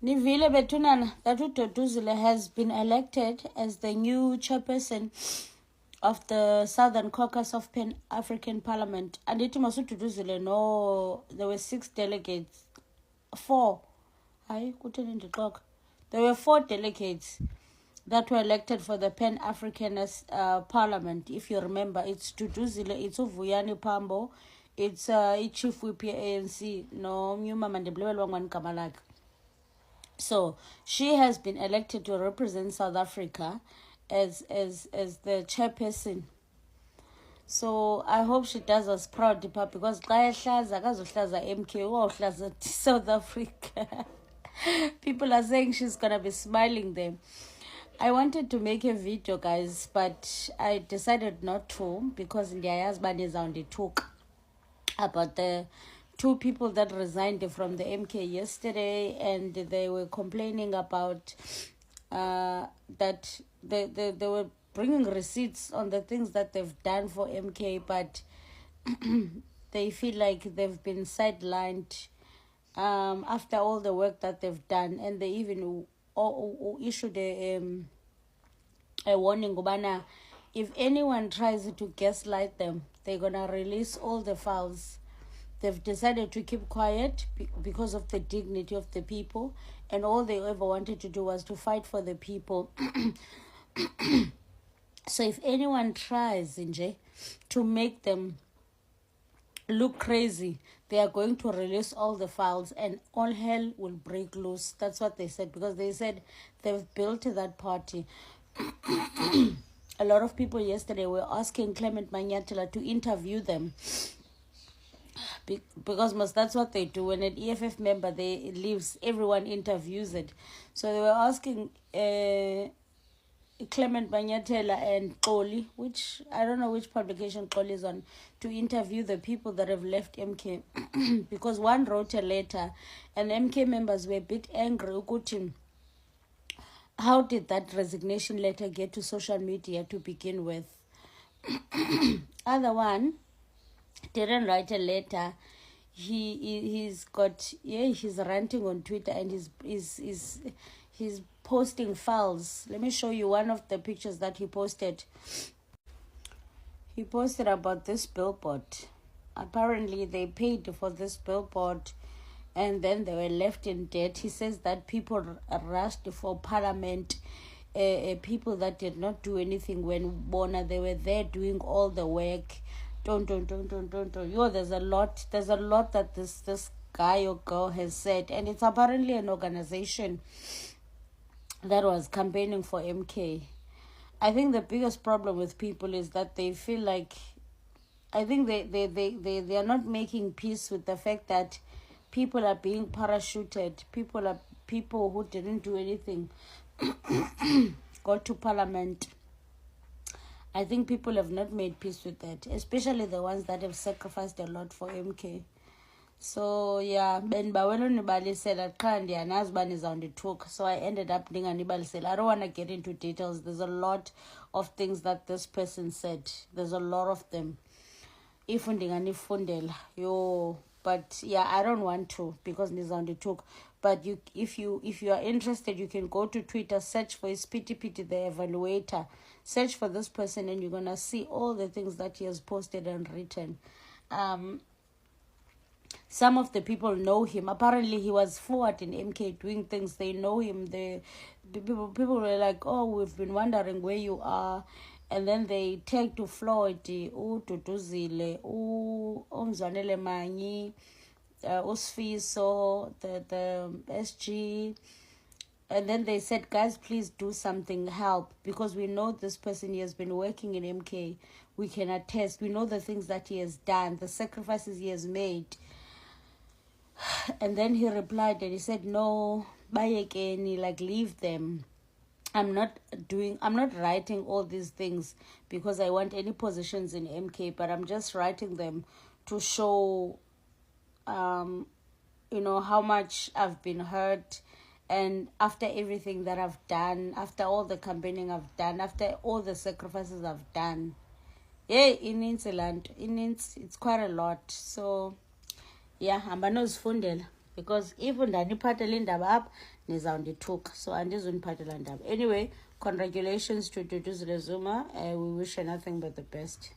Nivile Betunana, that Zizwele has been elected as the new chairperson of the Southern Caucus of Pan-African Parliament. And it was Zizwele, no, there were 6 delegates. 4. I couldn't in the clock. There were 4 delegates that were elected for the Pan-Africanist Parliament. If you remember, it's Zizwele, it's Vuyani Pambo, it's Chief Whip ANC, no, Mama Mandeblewel Wangwan Kamalak. So she has been elected to represent South Africa as the chairperson. So I hope she does us proud, because MK South Africa. People are saying she's gonna be smiling them. I wanted to make a video, guys, but I decided not to, because their husband is on the talk about the 2 people that resigned from the MK yesterday, and they were complaining about that they were bringing receipts on the things that they've done for MK, but they feel like they've been sidelined after all the work that they've done, and they even issued a warning, Gubana, if anyone tries to gaslight them, they're gonna release all the files. They've decided to keep quiet because of the dignity of the people, and all they ever wanted to do was to fight for the people. So if anyone tries, to make them look crazy, they are going to release all the files and all hell will break loose. That's what they said, because they said they've built that party. A lot of people yesterday were asking Clement Manyatela to interview them, because that's what they do. When an EFF member leaves, everyone interviews it. So they were asking Clement Manyatela and Xoli, which I don't know which publication Xoli is on, to interview the people that have left MK. Because one wrote a letter and MK members were a bit angry. Ukutim, how did that resignation letter get to social media to begin with? Other one didn't write a letter. He's ranting on Twitter, and he's posting files. Let me show you one of the pictures that he posted. He posted about this billboard. Apparently they paid for this billboard and then they were left in debt. He says that people rushed for parliament, people that did not do anything when Bona, they were there doing all the work. Don't. Yo, there's a lot that this guy or girl has said, and it's apparently an organization that was campaigning for MK. I think the biggest problem with people is that they feel like, I think they are not making peace with the fact that people are being parachuted. People who didn't do anything got to parliament. I think people have not made peace with that, especially the ones that have sacrificed a lot for MK. So yeah, Ben Bawelo Nibalisela Kandi and husband is on the talk. So I ended up being Nibalisela. I don't want to get into details. There's a lot of things that this person said. There's a lot of them. But yeah, I don't want to, because he's on the talk. But if you are interested, you can go to Twitter, search for his Pity the evaluator. Search for this person and you're gonna see all the things that he has posted and written. Some of the people know him. Apparently he was forward in MK doing things. They know him. People were like, oh, we've been wondering where you are. And then they take to Floyd, Zizwele, Umzwanele Manyi, Usfiso, the SG. And then they said, guys, please do something, help, because we know this person, he has been working in MK. We can attest. We know the things that he has done, the sacrifices he has made. And then he replied and he said, no, bayekeni, like, leave them. I'm not writing all these things because I want any positions in MK, but I'm just writing them to show, how much I've been hurt. And after everything that I've done, after all the campaigning I've done, after all the sacrifices I've done, it's quite a lot. So yeah, I'm going to because if ndaniphathela indaba apha nizawundithuka, so andizuniphathela ndaba. Anyway, congratulations to Zizwele Zuma. We wish her nothing but the best.